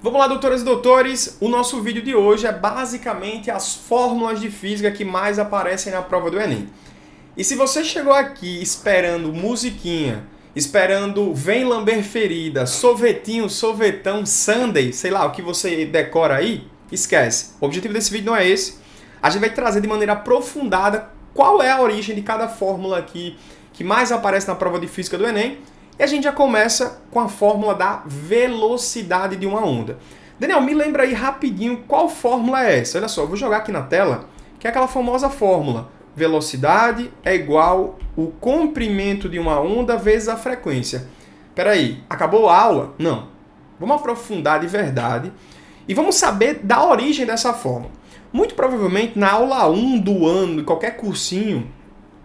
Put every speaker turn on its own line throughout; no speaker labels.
Vamos lá, doutoras e doutores, o nosso vídeo de hoje é basicamente as fórmulas de física que mais aparecem na prova do Enem. E se você chegou aqui esperando musiquinha, esperando vem lamber ferida, sorvetinho, sorvetão, sundae, sei lá, o que você decora aí, esquece. O objetivo desse vídeo não é esse. A gente vai trazer de maneira aprofundada qual é a origem de cada fórmula aqui que mais aparece na prova de física do Enem. E a gente já começa com a fórmula da velocidade de uma onda. Daniel, me lembra aí rapidinho qual fórmula é essa. Olha só, eu vou jogar aqui na tela, que é aquela famosa fórmula. Velocidade é igual o comprimento de uma onda vezes a frequência. Peraí, acabou a aula? Não. Vamos aprofundar de verdade e vamos saber da origem dessa fórmula. Muito provavelmente na aula 1 do ano, de qualquer cursinho,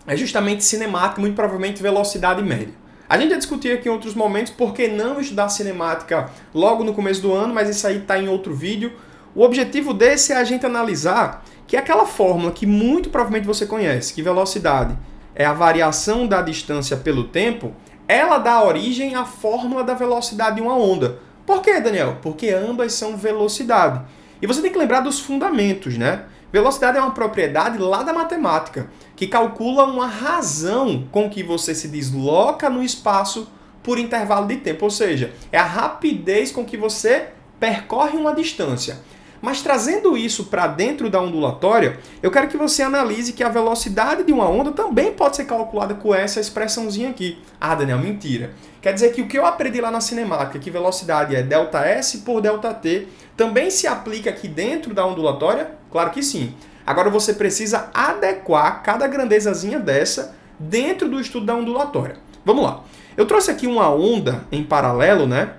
é justamente cinemática, muito provavelmente velocidade média. A gente já discutiu aqui em outros momentos por que não estudar cinemática logo no começo do ano, mas isso aí está em outro vídeo. O objetivo desse é a gente analisar que aquela fórmula que muito provavelmente você conhece, que velocidade é a variação da distância pelo tempo, ela dá origem à fórmula da velocidade de uma onda. Por quê, Daniel? Porque ambas são velocidade. E você tem que lembrar dos fundamentos, né? Velocidade é uma propriedade lá da matemática, que calcula uma razão com que você se desloca no espaço por intervalo de tempo, ou seja, é a rapidez com que você percorre uma distância. Mas trazendo isso para dentro da ondulatória, eu quero que você analise que a velocidade de uma onda também pode ser calculada com essa expressãozinha aqui. Ah, Daniel, mentira. Quer dizer que o que eu aprendi lá na cinemática, que velocidade é ΔS por ΔT, também se aplica aqui dentro da ondulatória? Claro que sim. Agora você precisa adequar cada grandezazinha dessa dentro do estudo da ondulatória. Vamos lá. Eu trouxe aqui uma onda em paralelo, né?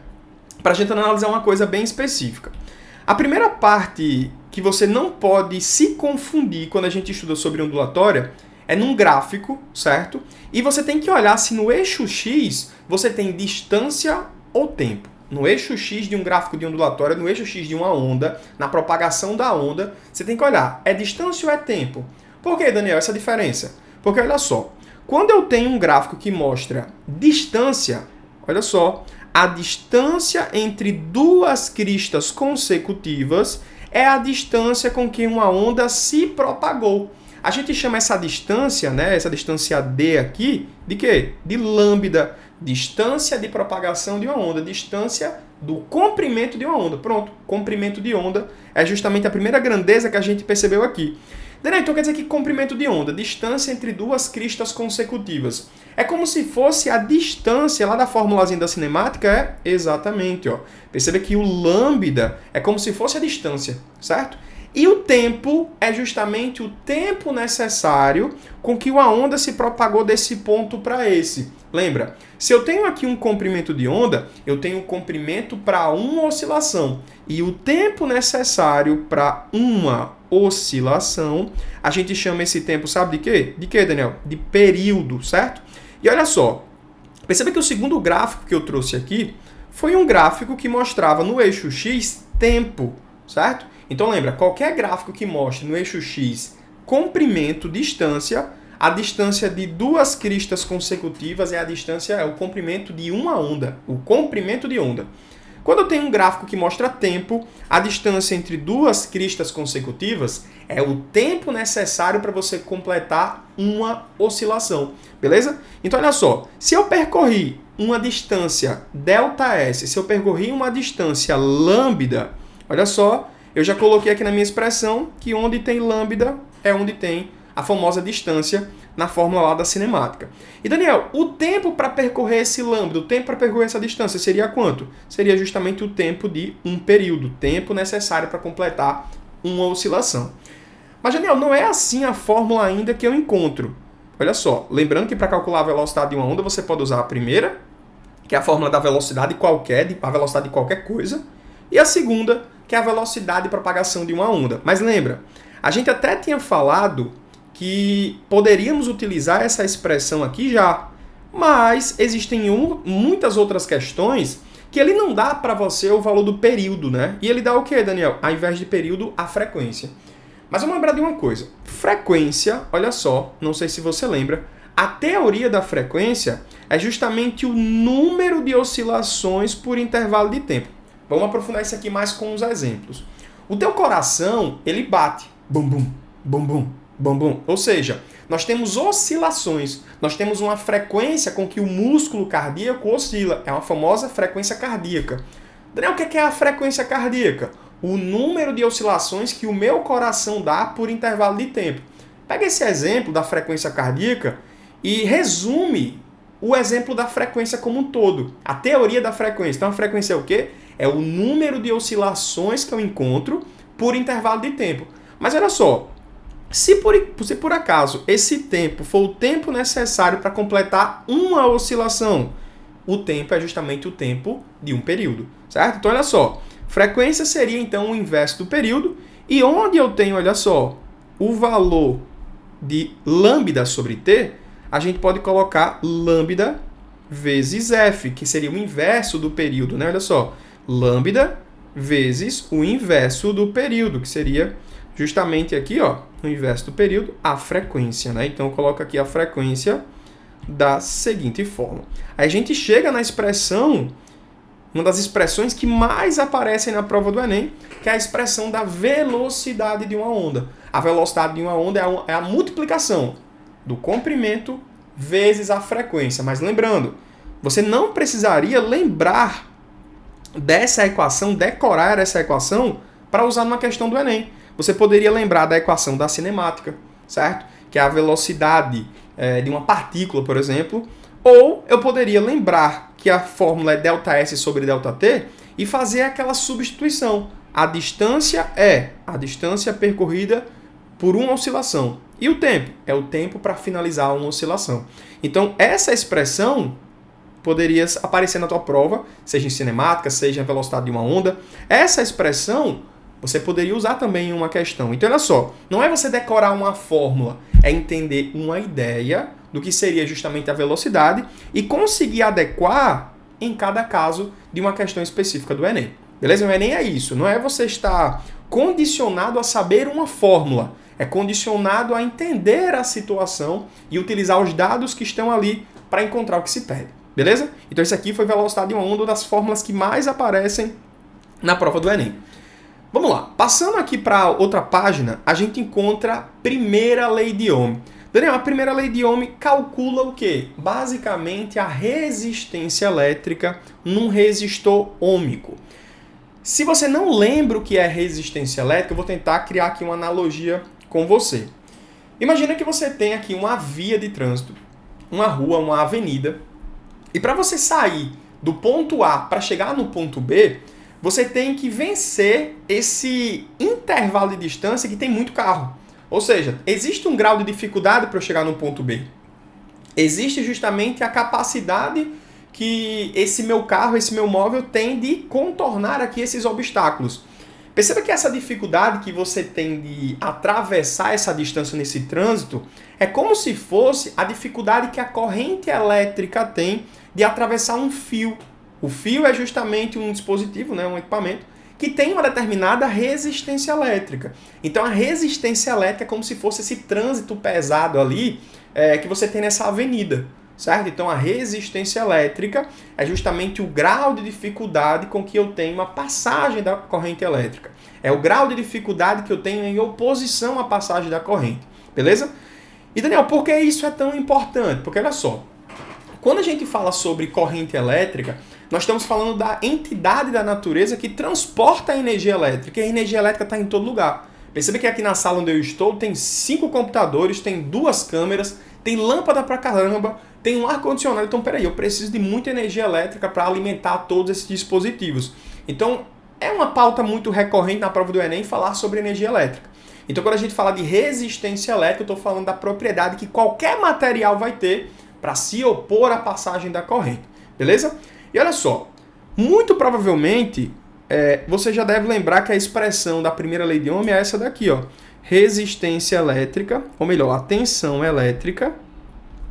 Para a gente analisar uma coisa bem específica. A primeira parte que você não pode se confundir quando a gente estuda sobre ondulatória é num gráfico, certo? E você tem que olhar se no eixo X você tem distância ou tempo. No eixo X de um gráfico de ondulatória, no eixo X de uma onda, na propagação da onda, você tem que olhar, é distância ou é tempo? Por que, Daniel, essa diferença? Porque olha só, quando eu tenho um gráfico que mostra distância, olha só, a distância entre duas cristas consecutivas é a distância com que uma onda se propagou. A gente chama essa distância, né, essa distância D aqui, de quê? De lambda. Distância de propagação de uma onda, distância do comprimento de uma onda. Pronto, comprimento de onda é justamente a primeira grandeza que a gente percebeu aqui. Daniel, então quer dizer que comprimento de onda, distância entre duas cristas consecutivas. É como se fosse a distância lá da formulazinha da cinemática, é exatamente, ó. Perceba que o lambda é como se fosse a distância, certo? E o tempo é justamente o tempo necessário com que uma onda se propagou desse ponto para esse. Lembra? Se eu tenho aqui um comprimento de onda, eu tenho um comprimento para uma oscilação. E o tempo necessário para uma oscilação, a gente chama esse tempo, sabe de quê? De quê, Daniel? De período, certo? E olha só, perceba que o segundo gráfico que eu trouxe aqui foi um gráfico que mostrava no eixo X tempo, certo? Então lembra, qualquer gráfico que mostre no eixo X comprimento, distância, a distância de duas cristas consecutivas é o comprimento de uma onda, o comprimento de onda. Quando eu tenho um gráfico que mostra tempo, a distância entre duas cristas consecutivas é o tempo necessário para você completar uma oscilação, beleza? Então olha só, se eu percorri uma distância ΔS, se eu percorri uma distância lambda, olha só, eu já coloquei aqui na minha expressão que onde tem lambda é onde tem a famosa distância na fórmula lá da cinemática. E Daniel, o tempo para percorrer esse lambda, o tempo para percorrer essa distância seria quanto? Seria justamente o tempo de um período, tempo necessário para completar uma oscilação. Mas Daniel, não é assim a fórmula ainda que eu encontro. Olha só, lembrando que para calcular a velocidade de uma onda você pode usar a primeira, que é a fórmula da velocidade qualquer, a velocidade de qualquer coisa, e a segunda, que é a velocidade de propagação de uma onda. Mas lembra, a gente até tinha falado que poderíamos utilizar essa expressão aqui já, mas existem muitas outras questões que ele não dá para você o valor do período, né? E ele dá o quê, Daniel? Ao invés de período, a frequência. Mas vamos lembrar de uma coisa. Frequência, olha só, não sei se você lembra, a teoria da frequência é justamente o número de oscilações por intervalo de tempo. Vamos aprofundar isso aqui mais com uns exemplos. O teu coração, ele bate. Bum, bum, bum, bum, bum, bum. Ou seja, nós temos oscilações. Nós temos uma frequência com que o músculo cardíaco oscila. É uma famosa frequência cardíaca. Daniel, o que é a frequência cardíaca? O número de oscilações que o meu coração dá por intervalo de tempo. Pega esse exemplo da frequência cardíaca e resume o exemplo da frequência como um todo. A teoria da frequência. Então, a frequência é o quê? É o número de oscilações que eu encontro por intervalo de tempo. Mas olha só, se por acaso esse tempo for o tempo necessário para completar uma oscilação, o tempo é justamente o tempo de um período, certo? Então, olha só, frequência seria então o inverso do período, e onde eu tenho, olha só, o valor de lambda sobre t, a gente pode colocar lambda vezes f, que seria o inverso do período, né? Olha só, lambda vezes o inverso do período, que seria justamente aqui, ó, o inverso do período, a frequência, né? Então, eu coloco aqui a frequência da seguinte forma. Aí a gente chega na expressão, uma das expressões que mais aparecem na prova do Enem, que é a expressão da velocidade de uma onda. A velocidade de uma onda é a multiplicação do comprimento vezes a frequência. Mas lembrando, você não precisaria lembrar dessa equação, decorar essa equação para usar numa questão do Enem. Você poderia lembrar da equação da cinemática, certo? Que é a velocidade de uma partícula, por exemplo. Ou eu poderia lembrar que a fórmula é ΔS sobre ΔT e fazer aquela substituição. A distância é a distância percorrida por uma oscilação. E o tempo? É o tempo para finalizar uma oscilação. Então, essa expressão poderia aparecer na tua prova, seja em cinemática, seja em velocidade de uma onda. Essa expressão você poderia usar também em uma questão. Então, olha só, não é você decorar uma fórmula, é entender uma ideia do que seria justamente a velocidade e conseguir adequar em cada caso de uma questão específica do Enem. Beleza? O Enem é isso, não é você estar condicionado a saber uma fórmula, é condicionado a entender a situação e utilizar os dados que estão ali para encontrar o que se pede. Beleza? Então, isso aqui foi velocidade de uma onda, uma das fórmulas que mais aparecem na prova do Enem. Vamos lá, passando aqui para outra página, a gente encontra a primeira lei de Ohm. Daniel, a primeira lei de Ohm calcula o quê? Basicamente a resistência elétrica num resistor ôhmico. Se você não lembra o que é resistência elétrica, eu vou tentar criar aqui uma analogia com você. Imagina que você tem aqui uma via de trânsito, uma rua, uma avenida, e para você sair do ponto A para chegar no ponto B, você tem que vencer esse intervalo de distância que tem muito carro. Ou seja, existe um grau de dificuldade para eu chegar no ponto B. Existe justamente a capacidade que esse meu carro, esse meu móvel tem de contornar aqui esses obstáculos. Perceba que essa dificuldade que você tem de atravessar essa distância nesse trânsito é como se fosse a dificuldade que a corrente elétrica tem de atravessar um fio. O fio é justamente um dispositivo, né, um equipamento, que tem uma determinada resistência elétrica. Então, a resistência elétrica é como se fosse esse trânsito pesado ali que você tem nessa avenida, certo? Então, a resistência elétrica é justamente o grau de dificuldade com que eu tenho a passagem da corrente elétrica. É o grau de dificuldade que eu tenho em oposição à passagem da corrente, beleza? E, Daniel, por que isso é tão importante? Porque, olha só, quando a gente fala sobre corrente elétrica, nós estamos falando da entidade da natureza que transporta a energia elétrica. E a energia elétrica está em todo lugar. Perceba que aqui na sala onde eu estou tem 5 computadores, tem 2 câmeras, tem lâmpada pra caramba, tem um ar-condicionado. Então, peraí, eu preciso de muita energia elétrica para alimentar todos esses dispositivos. Então, é uma pauta muito recorrente na prova do Enem falar sobre energia elétrica. Então, quando a gente fala de resistência elétrica, eu estou falando da propriedade que qualquer material vai ter para se opor à passagem da corrente. Beleza? E olha só, muito provavelmente você já deve lembrar que a expressão da primeira lei de Ohm é essa daqui, ó. Resistência elétrica, ou melhor, a tensão elétrica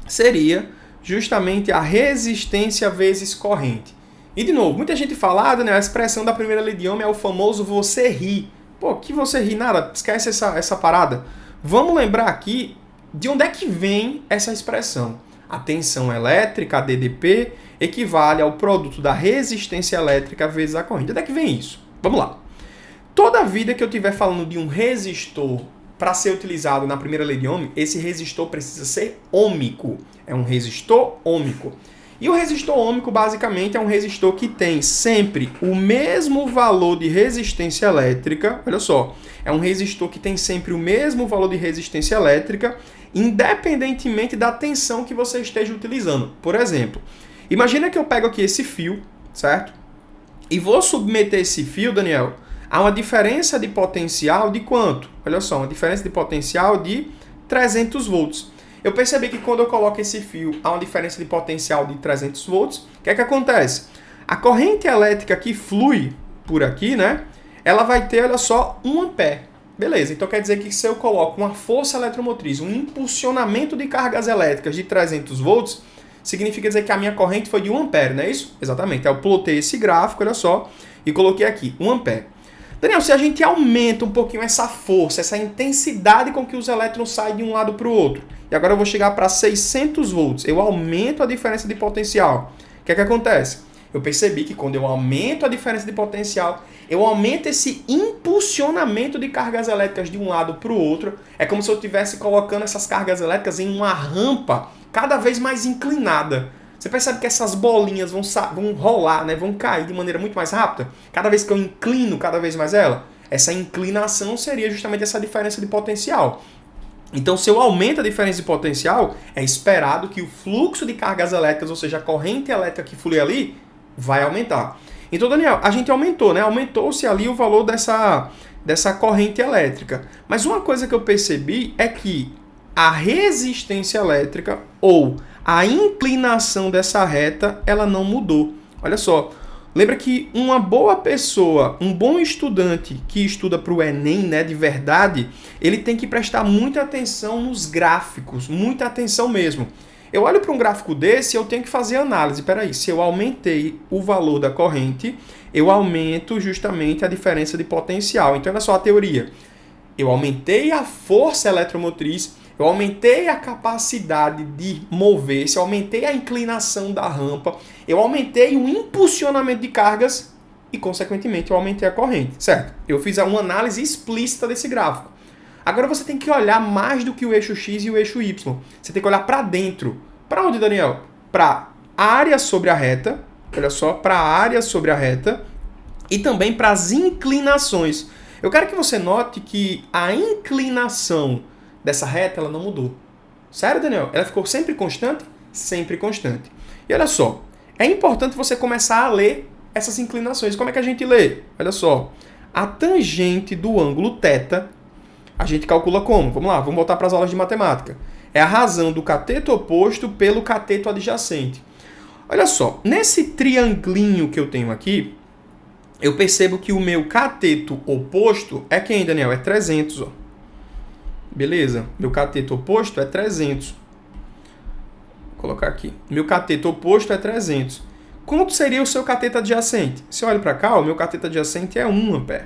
seria justamente a resistência vezes corrente. E de novo, muita gente fala, né, a expressão da primeira lei de Ohm é o famoso você ri. Pô, que você ri? Nada, esquece essa parada. Vamos lembrar aqui de onde é que vem essa expressão. A tensão elétrica, a DDP, equivale ao produto da resistência elétrica vezes a corrente. Onde é que vem isso? Vamos lá. Toda vida que eu estiver falando de um resistor para ser utilizado na primeira lei de Ohm, esse resistor precisa ser ôhmico. É um resistor ôhmico. E o resistor ôhmico, basicamente, é um resistor que tem sempre o mesmo valor de resistência elétrica. Olha só, é um resistor que tem sempre o mesmo valor de resistência elétrica, independentemente da tensão que você esteja utilizando. Por exemplo, imagina que eu pego aqui esse fio, certo? E vou submeter esse fio, Daniel, a uma diferença de potencial de quanto? Olha só, uma diferença de potencial de 300 volts. Eu percebi que quando eu coloco esse fio a uma diferença de potencial de 300 volts, o que é que acontece? A corrente elétrica que flui por aqui, né? Ela vai ter, olha só, 1 ampere. Beleza, então quer dizer que se eu coloco uma força eletromotriz, um impulsionamento de cargas elétricas de 300 volts, significa dizer que a minha corrente foi de 1 ampere, não é isso? Exatamente. Eu plotei esse gráfico, olha só, e coloquei aqui, 1 ampere. Daniel, se a gente aumenta um pouquinho essa força, essa intensidade com que os elétrons saem de um lado para o outro, e agora eu vou chegar para 600 volts, eu aumento a diferença de potencial. O que é que acontece? Eu percebi que quando eu aumento a diferença de potencial, eu aumento esse impulsionamento de cargas elétricas de um lado para o outro. É como se eu estivesse colocando essas cargas elétricas em uma rampa cada vez mais inclinada. Você percebe que essas bolinhas vão rolar, né? Vão cair de maneira muito mais rápida? Cada vez que eu inclino cada vez mais ela, essa inclinação seria justamente essa diferença de potencial. Então, se eu aumento a diferença de potencial, é esperado que o fluxo de cargas elétricas, ou seja, a corrente elétrica que flui ali, vai aumentar. Então, Daniel, a gente aumentou, né? Aumentou-se ali o valor dessa corrente elétrica. Mas uma coisa que eu percebi é que a resistência elétrica ou a inclinação dessa reta, ela não mudou. Olha só, lembra que uma boa pessoa, um bom estudante que estuda para o Enem, né, de verdade, ele tem que prestar muita atenção nos gráficos, muita atenção mesmo. Eu olho para um gráfico desse e eu tenho que fazer análise. Peraí, se eu aumentei o valor da corrente, eu aumento justamente a diferença de potencial. Então, olha só a teoria. Eu aumentei a força eletromotriz, eu aumentei a capacidade de mover-se, eu aumentei a inclinação da rampa, eu aumentei o impulsionamento de cargas e, consequentemente, eu aumentei a corrente, certo? Eu fiz uma análise explícita desse gráfico. Agora você tem que olhar mais do que o eixo X e o eixo Y. Você tem que olhar para dentro. Para onde, Daniel? Para a área sobre a reta, olha só, para a área sobre a reta e também para as inclinações. Eu quero que você note que a inclinação dessa reta, ela não mudou. Sério, Daniel? Ela ficou sempre constante? Sempre constante. E olha só, é importante você começar a ler essas inclinações. Como é que a gente lê? Olha só, a tangente do ângulo θ, a gente calcula como? Vamos lá, vamos voltar para as aulas de matemática. É a razão do cateto oposto pelo cateto adjacente. Olha só, nesse triangulinho que eu tenho aqui, eu percebo que o meu cateto oposto é quem, Daniel? É 300, ó. Beleza? Meu cateto oposto é 300. Vou colocar aqui. Meu cateto oposto é 300. Quanto seria o seu cateto adjacente? Se eu olho para cá, o meu cateto adjacente é 1 ampere.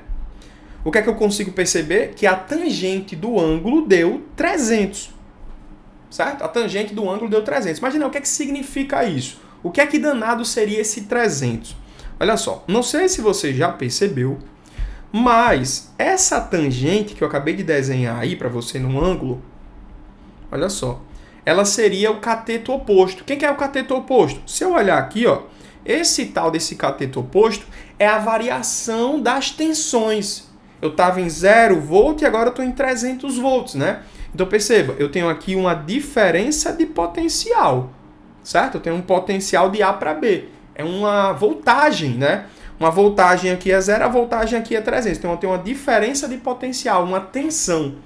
O que é que eu consigo perceber? Que a tangente do ângulo deu 300. Certo? A tangente do ângulo deu 300. Imagina, o que é que significa isso? O que é que danado seria esse 300? Olha só, não sei se você já percebeu, mas essa tangente que eu acabei de desenhar aí para você no ângulo, olha só, ela seria o cateto oposto. Quem que é o cateto oposto? Se eu olhar aqui, ó, esse tal desse cateto oposto é a variação das tensões. Eu estava em 0 volt e agora eu estou em 300 volts, né? Então perceba, eu tenho aqui uma diferença de potencial, certo? Eu tenho um potencial de A para B. É uma voltagem, né? Uma voltagem aqui é 0, a voltagem aqui é 300. Então eu tenho uma diferença de potencial, uma tensão.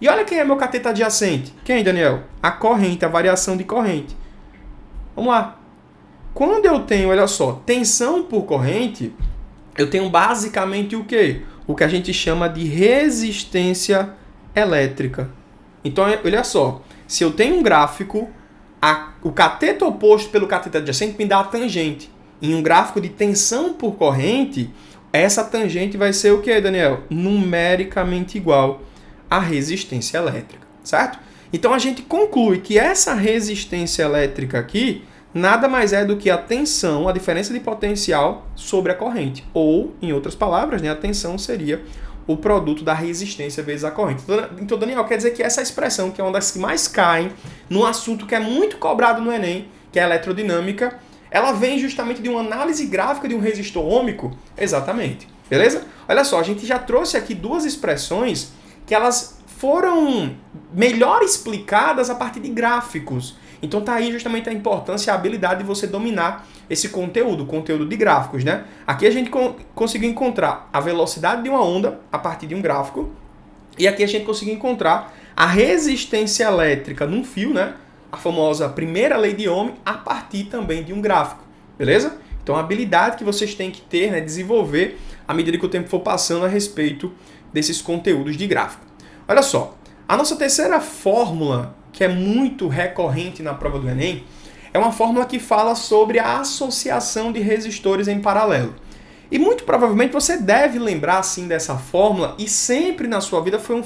E olha quem é meu cateto adjacente. Quem, Daniel? A corrente, a variação de corrente. Vamos lá. Quando eu tenho, olha só, tensão por corrente, eu tenho basicamente o quê? O que a gente chama de resistência elétrica. Então, olha só, se eu tenho um gráfico, o cateto oposto pelo cateto adjacente me dá a tangente. Em um gráfico de tensão por corrente, essa tangente vai ser o quê, Daniel? Numericamente igual à resistência elétrica, certo? Então a gente conclui que essa resistência elétrica aqui nada mais é do que a tensão, a diferença de potencial sobre a corrente. Ou, em outras palavras, né, a tensão seria o produto da resistência vezes a corrente. Então, Daniel, quer dizer que essa expressão, que é uma das que mais caem num assunto que é muito cobrado no Enem, que é a eletrodinâmica, ela vem justamente de uma análise gráfica de um resistor ôhmico? Exatamente. Beleza? Olha só, a gente já trouxe aqui duas expressões que elas foram melhor explicadas a partir de gráficos. Então tá aí justamente a importância e a habilidade de você dominar esse conteúdo, o conteúdo de gráficos, né? Aqui a gente conseguiu encontrar a velocidade de uma onda a partir de um gráfico, e aqui a gente conseguiu encontrar a resistência elétrica num fio, né? A famosa primeira lei de Ohm, a partir também de um gráfico, beleza? Então a habilidade que vocês têm que ter, né, desenvolver à medida que o tempo for passando a respeito desses conteúdos de gráfico. Olha só, a nossa terceira fórmula, que é muito recorrente na prova do Enem, é uma fórmula que fala sobre a associação de resistores em paralelo. E muito provavelmente você deve lembrar assim dessa fórmula, e sempre na sua vida foi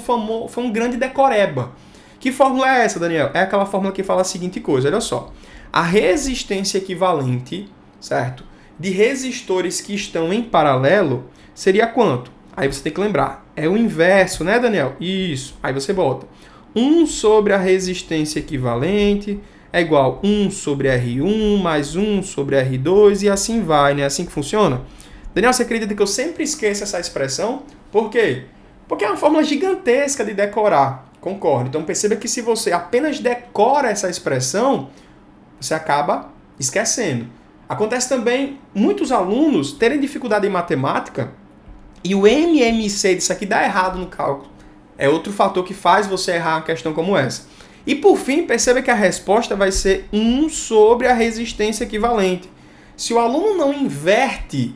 um grande decoreba. Que fórmula é essa, Daniel? É aquela fórmula que fala a seguinte coisa, olha só. A resistência equivalente, certo, de resistores que estão em paralelo seria quanto? Aí você tem que lembrar, é o inverso, né, Daniel? Isso. Aí você bota 1 sobre a resistência equivalente é igual 1 sobre R1 mais 1 sobre R2 e assim vai, né? É assim que funciona? Daniel, você acredita que eu sempre esqueço essa expressão? Por quê? Porque é uma fórmula gigantesca de decorar. Concordo. Então perceba que se você apenas decora essa expressão, você acaba esquecendo. Acontece também muitos alunos terem dificuldade em matemática e o MMC disso aqui dá errado no cálculo. É outro fator que faz você errar uma questão como essa. E por fim, perceba que a resposta vai ser 1 sobre a resistência equivalente. Se o aluno não inverte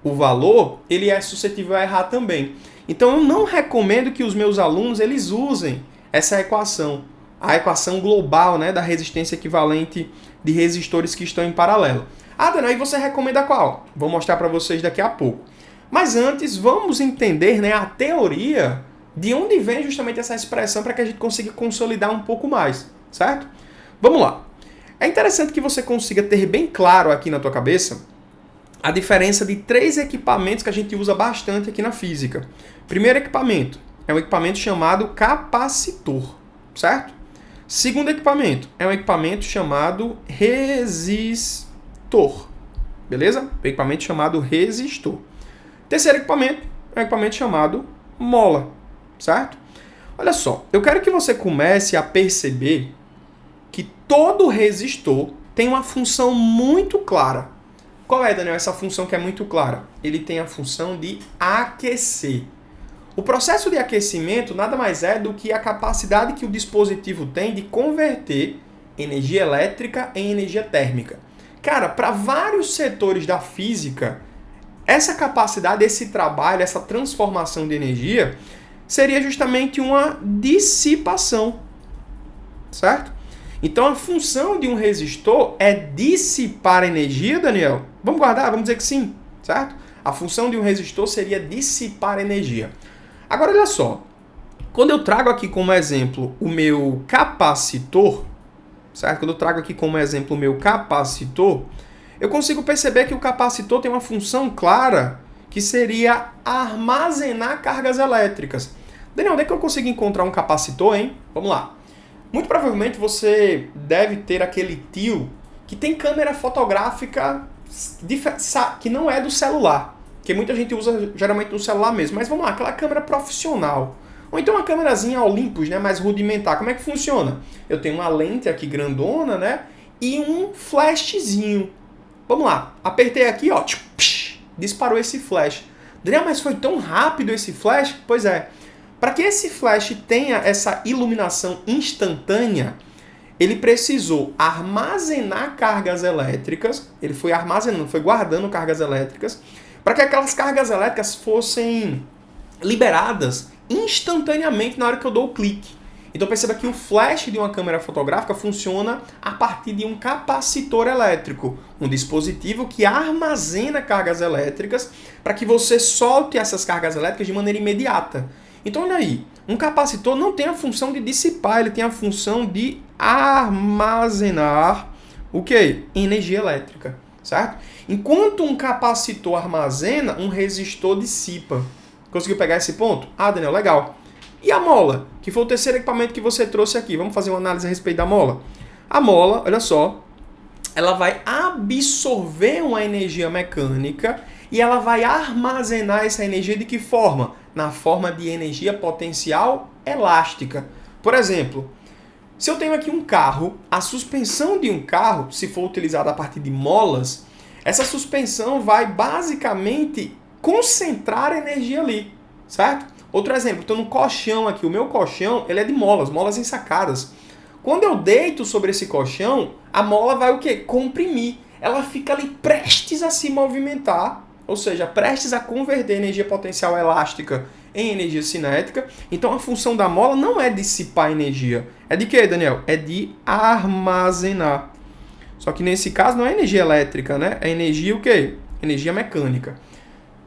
o valor, ele é suscetível a errar também. Então eu não recomendo que os meus alunos eles usem essa equação, a equação global, né, da resistência equivalente de resistores que estão em paralelo. Ah, Daniel, e você recomenda qual? Vou mostrar para vocês daqui a pouco. Mas antes, vamos entender, né, a teoria de onde vem justamente essa expressão para que a gente consiga consolidar um pouco mais, certo? Vamos lá. É interessante que você consiga ter bem claro aqui na tua cabeça a diferença de 3 equipamentos que a gente usa bastante aqui na física. Primeiro equipamento é um equipamento chamado capacitor, certo? Segundo equipamento é um equipamento chamado resistor, beleza? Um equipamento chamado resistor. Terceiro equipamento é um equipamento chamado mola, certo? Olha só, eu quero que você comece a perceber que todo resistor tem uma função muito clara. Qual é, Daniel, essa função que é muito clara? Ele tem a função de aquecer. O processo de aquecimento nada mais é do que a capacidade que o dispositivo tem de converter energia elétrica em energia térmica. Cara, para vários setores da física, essa capacidade, esse trabalho, essa transformação de energia seria justamente uma dissipação, certo? Então a função de um resistor é dissipar energia, Daniel? Vamos guardar? Vamos dizer que sim, certo? A função de um resistor seria dissipar energia. Agora olha só, quando eu trago aqui como exemplo o meu capacitor, certo? Quando eu trago aqui como exemplo o meu capacitor, eu consigo perceber que o capacitor tem uma função clara que seria armazenar cargas elétricas. Daniel, onde é que eu consigo encontrar um capacitor, hein? Vamos lá. Muito provavelmente você deve ter aquele tio que tem câmera fotográfica que não é do celular, que muita gente usa geralmente no celular mesmo. Mas vamos lá, aquela câmera profissional. Ou então uma câmerazinha Olympus, né, mais rudimentar. Como é que funciona? Eu tenho uma lente aqui grandona, né, e um flashzinho. Vamos lá, apertei aqui, ó, disparou esse flash. Daniel, mas foi tão rápido esse flash? Pois é. Para que esse flash tenha essa iluminação instantânea, ele precisou armazenar cargas elétricas, ele foi armazenando, foi guardando cargas elétricas, para que aquelas cargas elétricas fossem liberadas instantaneamente na hora que eu dou o clique. Então perceba que o flash de uma câmera fotográfica funciona a partir de um capacitor elétrico, um dispositivo que armazena cargas elétricas para que você solte essas cargas elétricas de maneira imediata. Então olha aí, Um capacitor não tem a função de dissipar, ele tem a função de armazenar o quê? Energia elétrica, certo? Enquanto um capacitor armazena, um resistor dissipa. Conseguiu pegar esse ponto? Ah, Daniel, legal. E a mola, que foi o terceiro equipamento que você trouxe aqui. Vamos fazer uma análise a respeito da mola. A mola, olha só, ela vai absorver uma energia mecânica e ela vai armazenar essa energia de que forma? Na forma de energia potencial elástica. Por exemplo, se eu tenho aqui um carro, a suspensão de um carro, se for utilizada a partir de molas, essa suspensão vai basicamente concentrar energia ali, certo? Outro exemplo, estou no colchão aqui, o meu colchão ele é de molas ensacadas. Quando eu deito sobre esse colchão, a mola vai o quê? Comprimir. Ela fica ali prestes a se movimentar, ou seja, prestes a converter energia potencial elástica em energia cinética. Então a função da mola não é dissipar energia. É de quê, Daniel? É de armazenar. Só que nesse caso não é energia elétrica, né? É energia o quê? Energia mecânica.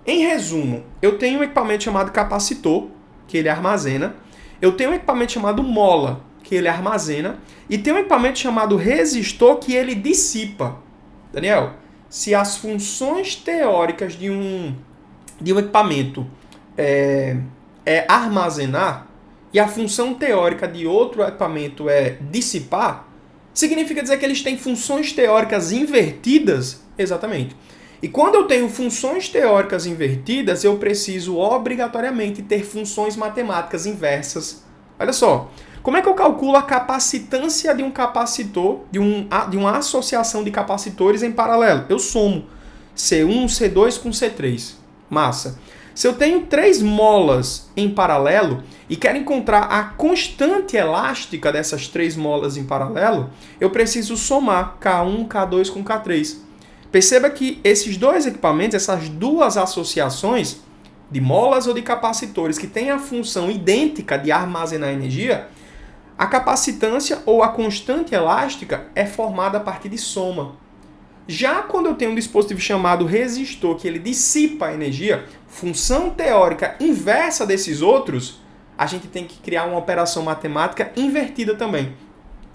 Em resumo, eu tenho um equipamento chamado capacitor, que ele armazena. Eu tenho um equipamento chamado mola, que ele armazena. E tem um equipamento chamado resistor, que ele dissipa. Daniel, se as funções teóricas de um equipamento é armazenar e a função teórica de outro equipamento é dissipar, significa dizer que eles têm funções teóricas invertidas? Exatamente. E quando eu tenho funções teóricas invertidas, eu preciso obrigatoriamente ter funções matemáticas inversas. Olha só, como é que eu calculo a capacitância de um capacitor, de uma associação de capacitores em paralelo? Eu somo C1, C2 com C3. Massa. Se eu tenho 3 molas em paralelo e quero encontrar a constante elástica dessas 3 molas em paralelo, eu preciso somar K1, K2 com K3. Perceba que esses dois equipamentos, essas duas associações de molas ou de capacitores que têm a função idêntica de armazenar energia, a capacitância ou a constante elástica é formada a partir de soma. Já quando eu tenho um dispositivo chamado resistor, que ele dissipa a energia, função teórica inversa desses outros, a gente tem que criar uma operação matemática invertida também.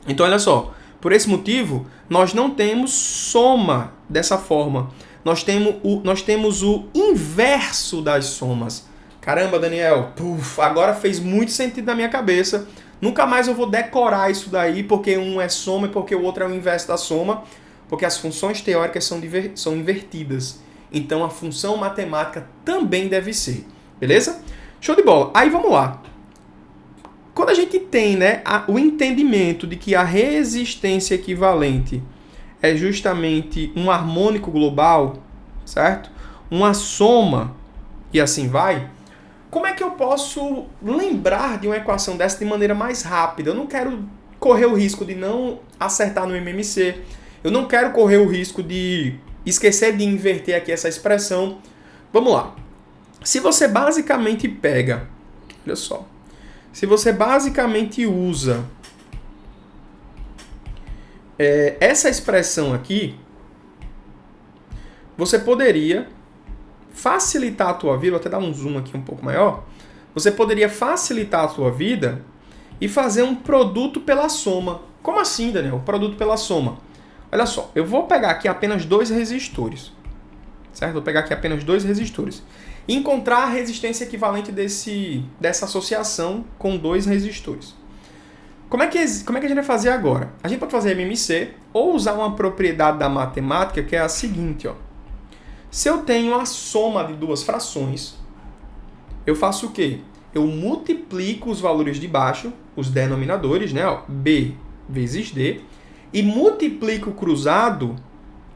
Então, olha só, por esse motivo, nós não temos soma dessa forma. Nós temos o inverso das somas. Caramba, Daniel, agora fez muito sentido na minha cabeça. Nunca mais eu vou decorar isso daí, porque um é soma e porque o outro é o inverso da soma, porque as funções teóricas são invertidas. Então, a função matemática também deve ser. Beleza? Show de bola. Aí, vamos lá. Quando a gente tem, né, o entendimento de que a resistência equivalente é justamente um harmônico global, certo? Uma soma e assim vai, como é que eu posso lembrar de uma equação dessa de maneira mais rápida? Eu não quero correr o risco de não acertar no MMC, eu não quero correr o risco de esquecer de inverter aqui essa expressão. Vamos lá. Se você basicamente pega, olha só, se você basicamente usa essa expressão aqui, você poderia facilitar a tua vida, vou até dar um zoom aqui um pouco maior, você poderia facilitar a tua vida e fazer um produto pela soma. Como assim, Daniel? Produto pela soma. Olha só, eu vou pegar aqui apenas 2 resistores, certo? Vou pegar aqui apenas 2 resistores e encontrar a resistência equivalente dessa associação com 2 resistores. Como é que a gente vai fazer agora? A gente pode fazer MMC ou usar uma propriedade da matemática que é a seguinte, ó. Se eu tenho a soma de 2 frações, eu faço o quê? Eu multiplico os valores de baixo, os denominadores, né? Ó, B vezes D, e multiplico cruzado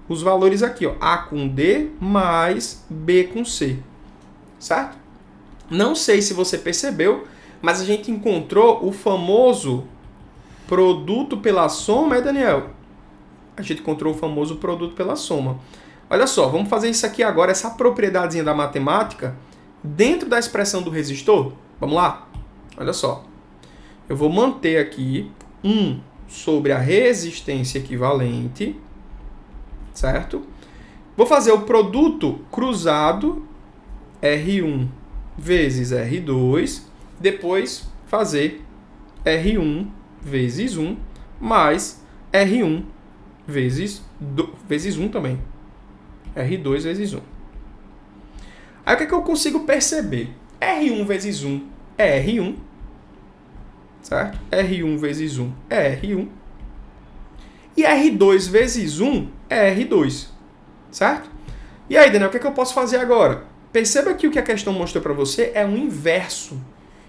os valores aqui, ó, A com D mais B com C, certo? Não sei se você percebeu, mas a gente encontrou o famoso produto pela soma, Daniel? A gente encontrou o famoso produto pela soma. Olha só, vamos fazer isso aqui agora, essa propriedadezinha da matemática, dentro da expressão do resistor. Vamos lá? Olha só. Eu vou manter aqui 1 sobre a resistência equivalente, certo? Vou fazer o produto cruzado R1 vezes R2, depois fazer R1 vezes 1 mais R1 vezes 1 também. R2 vezes 1. Aí o que é que eu consigo perceber? R1 vezes 1 é R1, certo? R1 vezes 1 é R1. E R2 vezes 1 é R2, certo? E aí, Daniel, o que é que eu posso fazer agora? Perceba que o que a questão mostrou para você é um inverso.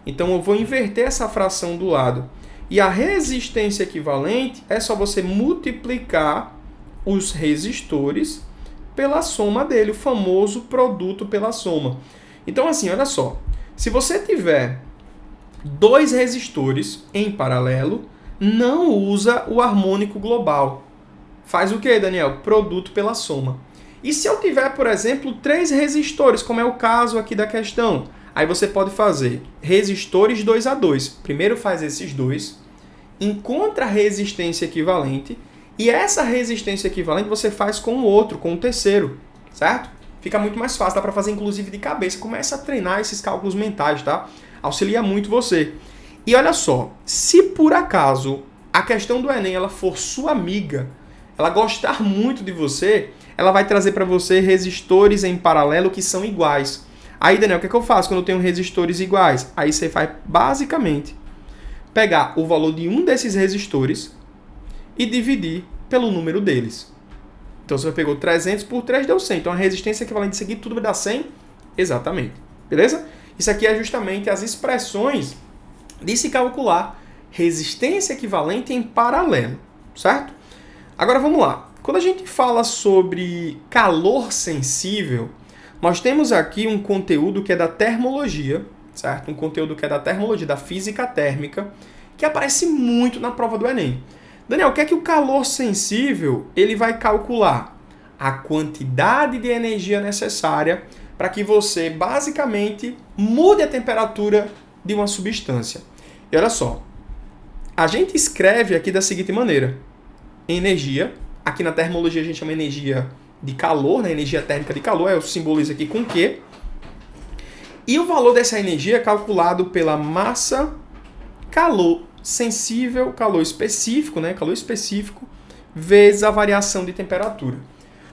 Então, eu vou inverter essa fração do lado. E a resistência equivalente é só você multiplicar os resistores pela soma dele, o famoso produto pela soma. Então, assim, olha só. Se você tiver dois resistores em paralelo, não usa o harmônico global. Faz o que, Daniel? Produto pela soma. E se eu tiver, por exemplo, 3 resistores, como é o caso aqui da questão, aí você pode fazer resistores 2 a 2. Primeiro faz esses dois, encontra a resistência equivalente, e essa resistência equivalente você faz com o outro, com o terceiro, certo? Fica muito mais fácil, dá para fazer inclusive de cabeça. Começa a treinar esses cálculos mentais, tá? Auxilia muito você. E olha só, se por acaso a questão do Enem ela for sua amiga, ela gostar muito de você, ela vai trazer para você resistores em paralelo que são iguais. Aí, Daniel, o que é que eu faço quando eu tenho resistores iguais? Aí você vai, basicamente, pegar o valor de um desses resistores e dividir pelo número deles. Então, você pegou 300 por 3, deu 100. Então, a resistência equivalente disso aqui, tudo vai dar 100? Exatamente. Beleza? Isso aqui é justamente as expressões de se calcular resistência equivalente em paralelo, certo? Agora, vamos lá. Quando a gente fala sobre calor sensível, nós temos aqui um conteúdo que é da termologia, certo? Um conteúdo que é da termologia, da física térmica, que aparece muito na prova do Enem. Daniel, o que é que o calor sensível ele vai calcular? A quantidade de energia necessária para que você, basicamente, mude a temperatura de uma substância. E olha só, a gente escreve aqui da seguinte maneira. Energia, aqui na termologia a gente chama energia de calor, né? Energia térmica de calor, eu simbolizo aqui com Q. E o valor dessa energia é calculado pela massa, calor sensível, calor específico, né? Calor específico, vezes a variação de temperatura.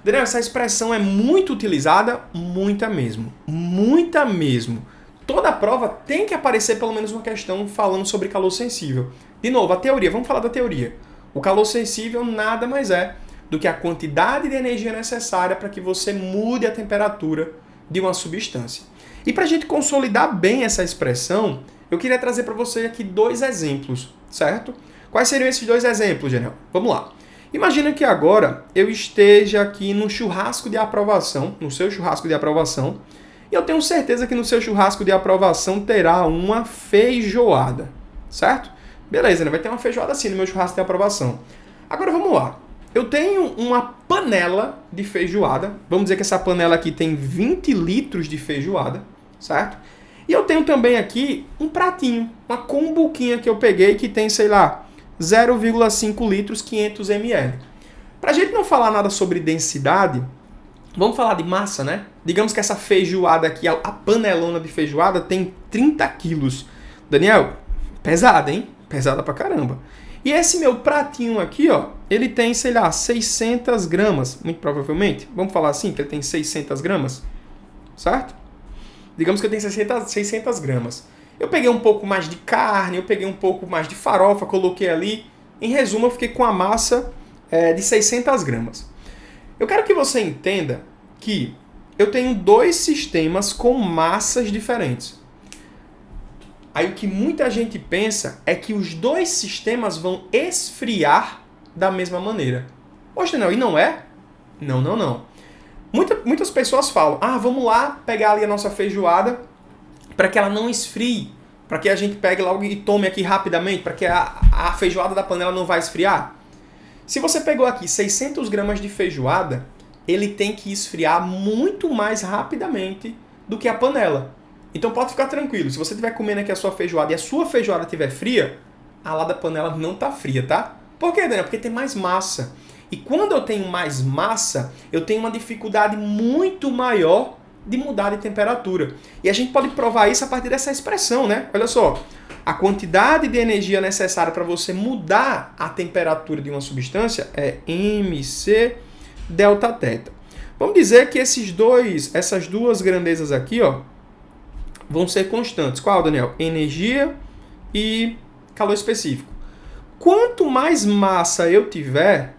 Daniel, essa expressão é muito utilizada? Muita mesmo. Muita mesmo. Toda prova tem que aparecer pelo menos uma questão falando sobre calor sensível. De novo, a teoria, vamos falar da teoria. O calor sensível nada mais é do que a quantidade de energia necessária para que você mude a temperatura de uma substância. E para a gente consolidar bem essa expressão, eu queria trazer para você aqui 2 exemplos, certo? Quais seriam esses 2 exemplos, Daniel? Vamos lá. Imagina que agora eu esteja aqui no churrasco de aprovação, no seu churrasco de aprovação, e eu tenho certeza que no seu churrasco de aprovação terá uma feijoada, certo? Beleza, né? Vai ter uma feijoada assim no meu churrasco de aprovação. Agora vamos lá. Eu tenho uma panela de feijoada. Vamos dizer que essa panela aqui tem 20 litros de feijoada, certo? E eu tenho também aqui um pratinho, uma cumbuquinha que eu peguei que tem, sei lá, 0,5 litros, 500 ml. Para a gente não falar nada sobre densidade, vamos falar de massa, né? Digamos que essa feijoada aqui, a panelona de feijoada tem 30 quilos. Daniel, pesada, hein? Pesada pra caramba. E esse meu pratinho aqui, ó, ele tem, sei lá, 600 gramas, muito provavelmente. Vamos falar assim, que ele tem 600 gramas, certo? Digamos que eu tenho 600 gramas. Eu peguei um pouco mais de carne, eu peguei um pouco mais de farofa, coloquei ali. Em resumo, eu fiquei com a massa de 600 gramas. Eu quero que você entenda que eu tenho 2 sistemas com massas diferentes. Aí o que muita gente pensa é que os 2 sistemas vão esfriar da mesma maneira. Poxa, não, e não é? Não. Muitas pessoas falam, vamos lá pegar ali a nossa feijoada para que ela não esfrie, para que a gente pegue logo e tome aqui rapidamente, para que a feijoada da panela não vai esfriar. Se você pegou aqui 600 gramas de feijoada, ele tem que esfriar muito mais rapidamente do que a panela. Então pode ficar tranquilo, se você estiver comendo aqui a sua feijoada e a sua feijoada estiver fria, a lá da panela não está fria, tá? Por quê, Daniel? Porque tem mais massa. E quando eu tenho mais massa, eu tenho uma dificuldade muito maior de mudar de temperatura. E a gente pode provar isso a partir dessa expressão, né? Olha só, A quantidade de energia necessária para você mudar a temperatura de uma substância é mc delta θ. Vamos dizer que essas duas grandezas aqui, ó, vão ser constantes. Qual, Daniel? Energia e calor específico. Quanto mais massa eu tiver,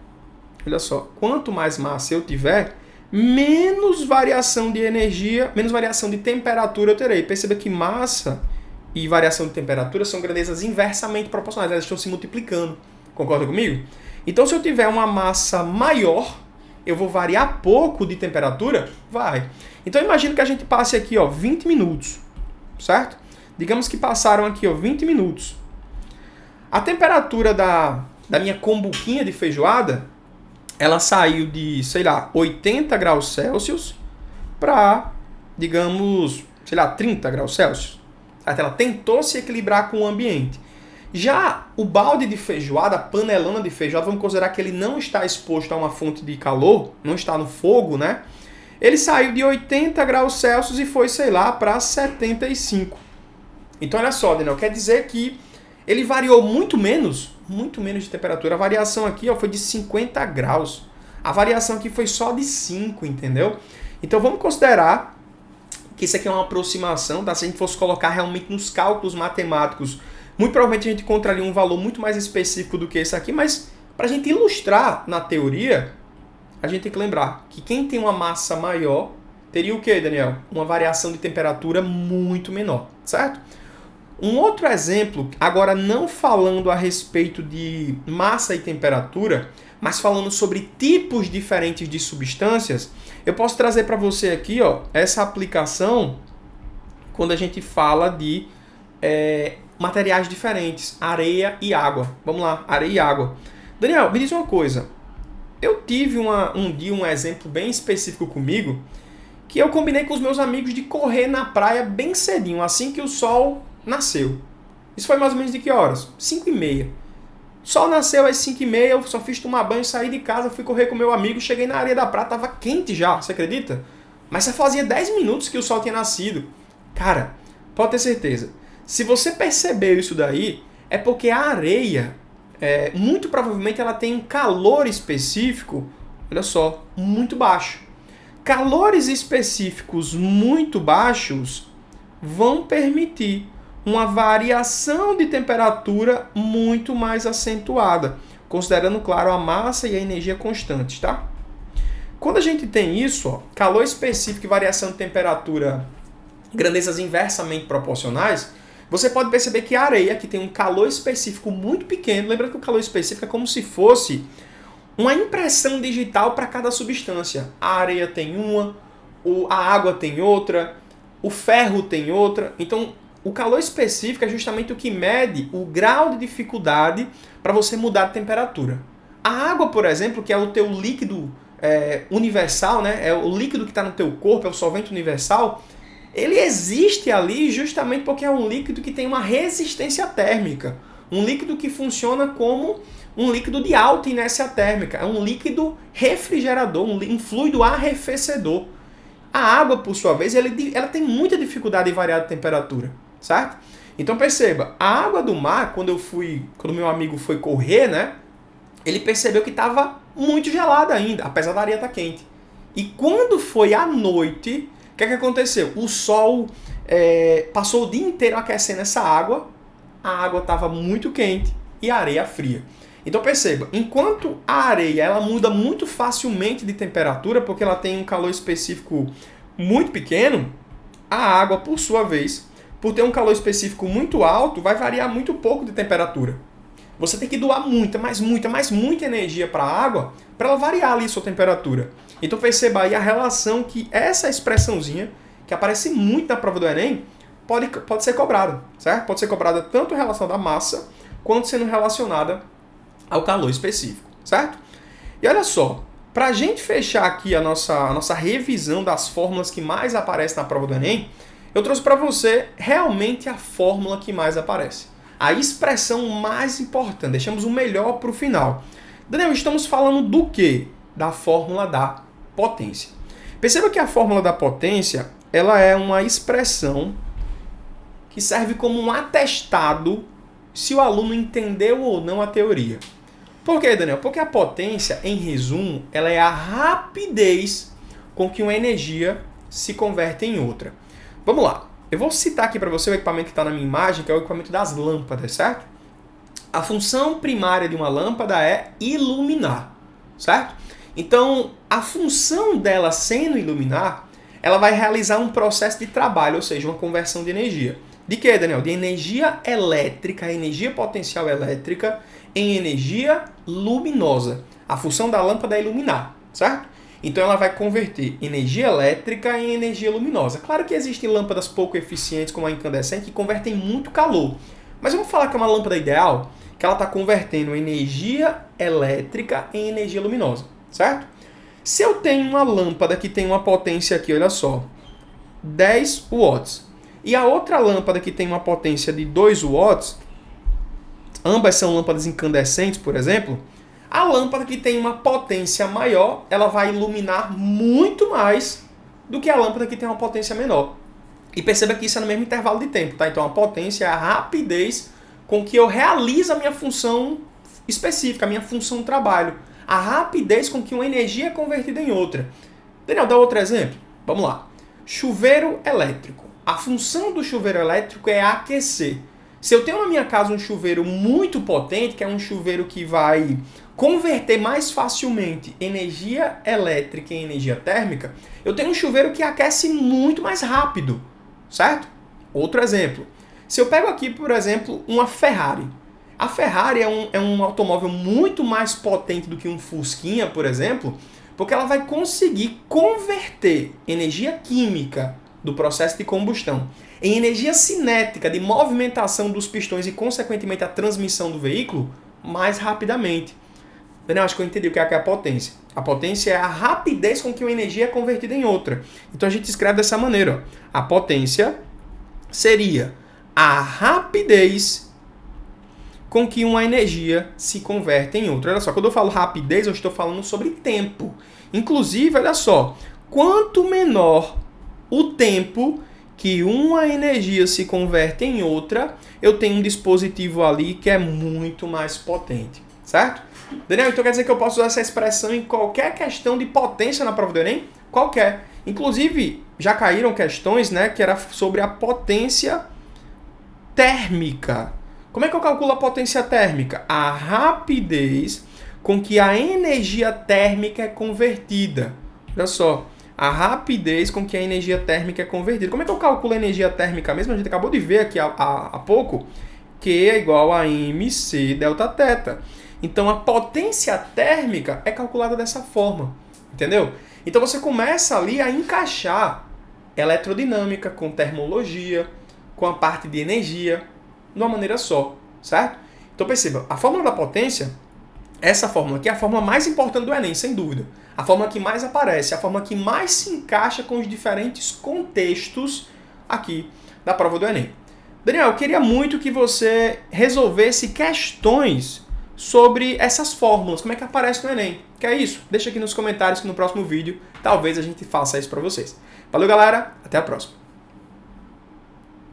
olha só, quanto mais massa eu tiver, menos variação de energia, menos variação de temperatura eu terei. Perceba que massa e variação de temperatura são grandezas inversamente proporcionais, elas estão se multiplicando. Concorda comigo? Então, se eu tiver uma massa maior, eu vou variar pouco de temperatura? Vai. Então, imagina que a gente passe aqui, ó, 20 minutos, certo? Digamos que passaram aqui, ó, 20 minutos. A temperatura da minha combuquinha de feijoada, ela saiu de, sei lá, 80 graus Celsius para, digamos, sei lá, 30 graus Celsius. Ela tentou se equilibrar com o ambiente. Já o balde de feijoada, a panelona de feijoada, vamos considerar que ele não está exposto a uma fonte de calor, não está no fogo, né? Ele saiu de 80 graus Celsius e foi, sei lá, para 75. Então, olha só, Daniel, quer dizer que ele variou muito menos de temperatura. A variação aqui, ó, foi de 50 graus. A variação aqui foi só de 5, entendeu? Então, vamos considerar que isso aqui é uma aproximação, tá? Se a gente fosse colocar realmente nos cálculos matemáticos, muito provavelmente a gente encontraria um valor muito mais específico do que esse aqui, mas para a gente ilustrar na teoria, a gente tem que lembrar que quem tem uma massa maior teria o quê, Daniel? Uma variação de temperatura muito menor, certo? Um outro exemplo, agora não falando a respeito de massa e temperatura, mas falando sobre tipos diferentes de substâncias, eu posso trazer para você aqui, ó, essa aplicação quando a gente fala de materiais diferentes, areia e água. Vamos lá, areia e água. Daniel, me diz uma coisa. Eu tive um dia um exemplo bem específico comigo, que eu combinei com os meus amigos de correr na praia bem cedinho, assim que o sol nasceu. Isso foi mais ou menos de que horas? 5h30. O sol nasceu às 5h30, eu só fiz tomar banho, saí de casa, fui correr com meu amigo, cheguei na areia da praia, tava quente já, você acredita? Mas já fazia 10 minutos que o sol tinha nascido. Cara, pode ter certeza. Se você percebeu isso daí, é porque a areia, muito provavelmente ela tem um calor específico, olha só, muito baixo. Calores específicos muito baixos vão permitir uma variação de temperatura muito mais acentuada, considerando, claro, a massa e a energia constantes, tá? Quando a gente tem isso, ó, calor específico e variação de temperatura, grandezas inversamente proporcionais, você pode perceber que a areia, que tem um calor específico muito pequeno, lembrando que o calor específico é como se fosse uma impressão digital para cada substância. A areia tem uma, a água tem outra, o ferro tem outra. Então, o calor específico é justamente o que mede o grau de dificuldade para você mudar de temperatura. A água, por exemplo, que é o teu líquido universal, né? É o líquido que está no teu corpo, é o solvente universal, ele existe ali justamente porque é um líquido que tem uma resistência térmica. Um líquido que funciona como um líquido de alta inércia térmica. É um líquido refrigerador, um fluido arrefecedor. A água, por sua vez, ela tem muita dificuldade em variar de temperatura, certo? Então perceba, a água do mar, quando meu amigo foi correr, né? Ele percebeu que estava muito gelada ainda, apesar da areia estar quente. E quando foi à noite, o que aconteceu? O sol passou o dia inteiro aquecendo essa água, a água estava muito quente e a areia fria. Então perceba, enquanto a areia ela muda muito facilmente de temperatura, porque ela tem um calor específico muito pequeno, a água, por sua vez, por ter um calor específico muito alto, vai variar muito pouco de temperatura. Você tem que doar muita energia para a água para ela variar ali sua temperatura. Então perceba aí a relação que essa expressãozinha, que aparece muito na prova do Enem, pode ser cobrada, certo? Pode ser cobrada tanto em relação à massa, quanto sendo relacionada ao calor específico, certo? E olha só, para a gente fechar aqui a nossa revisão das fórmulas que mais aparecem na prova do Enem, eu trouxe para você realmente a fórmula que mais aparece. A expressão mais importante, deixamos o melhor para o final. Daniel, estamos falando do quê? Da fórmula da potência. Perceba que a fórmula da potência, ela é uma expressão que serve como um atestado se o aluno entendeu ou não a teoria. Por quê, Daniel? Porque a potência, em resumo, ela é a rapidez com que uma energia se converte em outra. Vamos lá. Eu vou citar aqui para você o equipamento que está na minha imagem, que é o equipamento das lâmpadas, certo? A função primária de uma lâmpada é iluminar, certo? Então, a função dela sendo iluminar, ela vai realizar um processo de trabalho, ou seja, uma conversão de energia. De quê, Daniel? De energia elétrica, energia potencial elétrica, em energia luminosa. A função da lâmpada é iluminar, certo? Então ela vai converter energia elétrica em energia luminosa. Claro que existem lâmpadas pouco eficientes, como a incandescente, que convertem muito calor. Mas vamos falar que é uma lâmpada ideal, que ela está convertendo energia elétrica em energia luminosa, certo? Se eu tenho uma lâmpada que tem uma potência aqui, olha só, 10 watts, e a outra lâmpada que tem uma potência de 2 watts, ambas são lâmpadas incandescentes, por exemplo, a lâmpada que tem uma potência maior, ela vai iluminar muito mais do que a lâmpada que tem uma potência menor. E perceba que isso é no mesmo intervalo de tempo, tá? Então a potência é a rapidez com que eu realizo a minha função específica, a minha função de trabalho. A rapidez com que uma energia é convertida em outra. Daniel, dá outro exemplo? Vamos lá. Chuveiro elétrico. A função do chuveiro elétrico é aquecer. Se eu tenho na minha casa um chuveiro muito potente, que é um chuveiro que vai converter mais facilmente energia elétrica em energia térmica, eu tenho um chuveiro que aquece muito mais rápido, certo? Outro exemplo. Se eu pego aqui, por exemplo, uma Ferrari. A Ferrari é um automóvel muito mais potente do que um Fusquinha, por exemplo, porque ela vai conseguir converter energia química do processo de combustão em energia cinética de movimentação dos pistões e, consequentemente, a transmissão do veículo mais rapidamente. Daniel, acho que eu entendi o que é a potência. A potência é a rapidez com que uma energia é convertida em outra. Então a gente escreve dessa maneira. Ó. A potência seria a rapidez com que uma energia se converte em outra. Olha só, quando eu falo rapidez, eu estou falando sobre tempo. Inclusive, olha só, quanto menor o tempo que uma energia se converte em outra, eu tenho um dispositivo ali que é muito mais potente, certo? Daniel, então quer dizer que eu posso usar essa expressão em qualquer questão de potência na prova do Enem? Qualquer. Inclusive, já caíram questões, né, que era sobre a potência térmica. Como é que eu calculo a potência térmica? A rapidez com que a energia térmica é convertida. Olha só. A rapidez com que a energia térmica é convertida. Como é que eu calculo a energia térmica mesmo? A gente acabou de ver aqui há pouco, que é igual a mc delta θ. Então, a potência térmica é calculada dessa forma, entendeu? Então, você começa ali a encaixar eletrodinâmica com termologia, com a parte de energia, de uma maneira só, certo? Então, perceba, a fórmula da potência, essa fórmula aqui é a fórmula mais importante do Enem, sem dúvida. A fórmula que mais aparece, a fórmula que mais se encaixa com os diferentes contextos aqui da prova do Enem. Daniel, eu queria muito que você resolvesse questões sobre essas fórmulas, como é que aparece no Enem. Que é isso? Deixa aqui nos comentários que no próximo vídeo talvez a gente faça isso para vocês. Valeu, galera. Até a próxima.